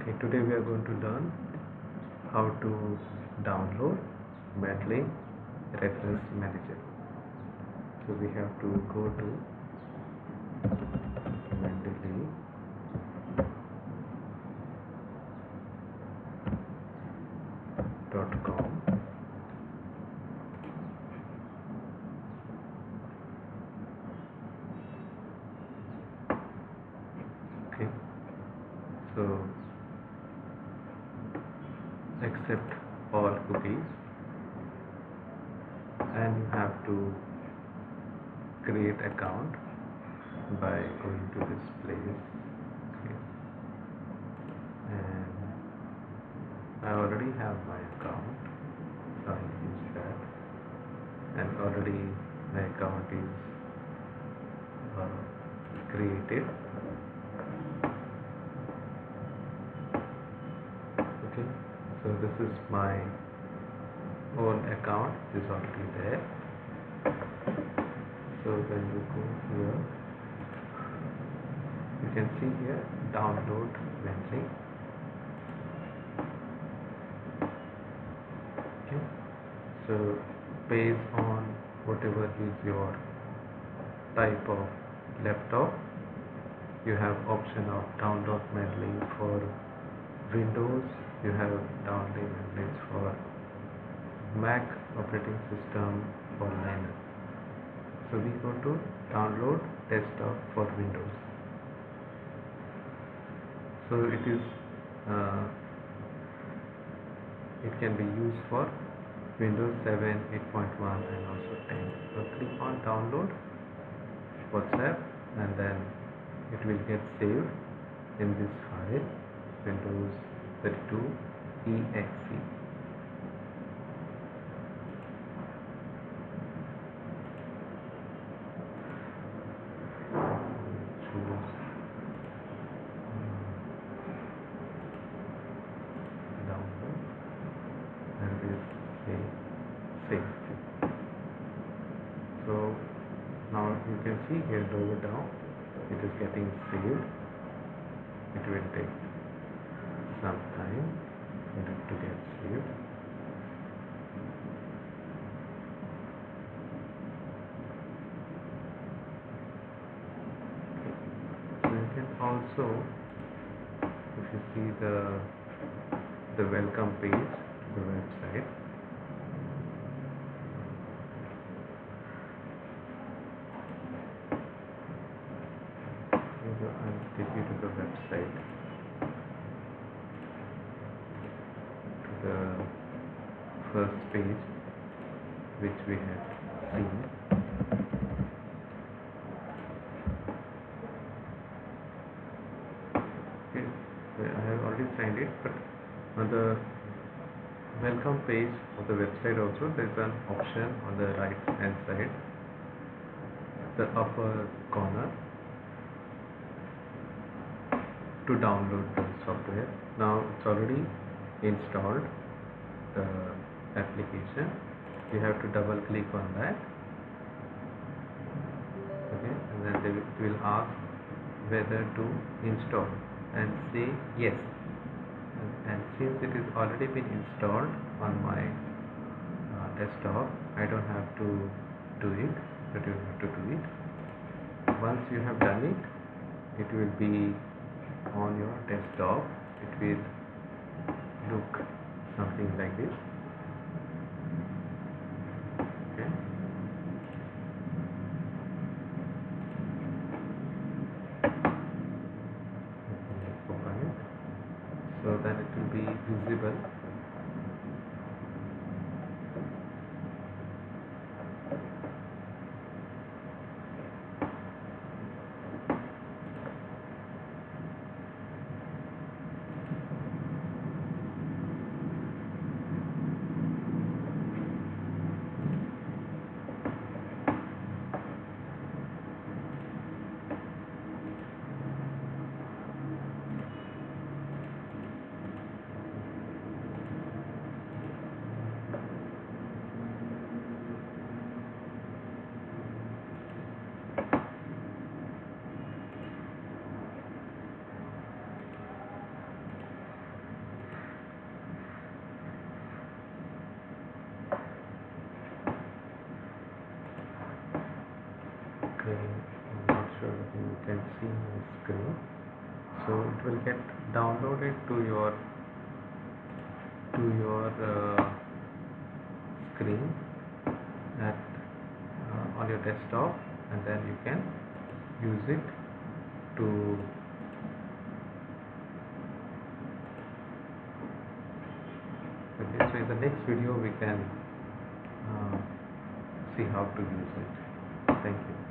Okay, today we are going to learn how to download Mendeley Reference Manager. So we have to go to mendeley.com. Okay, so accept all cookies, and you have to create account by going to this place. Okay. And I already have my account, so I'll use that, and already my account is created. Okay, so this is my own account, is already there. So when you go here, you can see here download Mendeley. Okay, so based on whatever is your type of laptop, you have option of download Mendeley for Windows, you have download Mendeley for Mac operating system, or Linux. So we go to download desktop for Windows. So it can be used for Windows 7, 8.1 and also 10. So click on download WhatsApp, and then it will get saved in this file, Windows 32 exe. Choose download, and this save. So now you can see here lower down it is getting saved. It will take some time for it to get saved. So you can also, if you see the welcome page to the website, I'll take you to the website, to the first page which we have seen. Okay, so I have already signed it, but on the welcome page of the website also there is an option on the right hand side, the upper corner, to download the software. Now it's already installed, the application. You have to double click on that. Okay, and then it will ask whether to install, and say yes. And since it is already been installed on my desktop, I don't have to do it, but you have to do it. Once you have done it, it will be on your desktop. It will look something like this. Okay, open it, so then it will be visible. Okay, I'm not sure if you can see my screen. So it will get downloaded to your screen at on your desktop, and then you can use it to okay. So in the next video we can see how to use it. Thank you.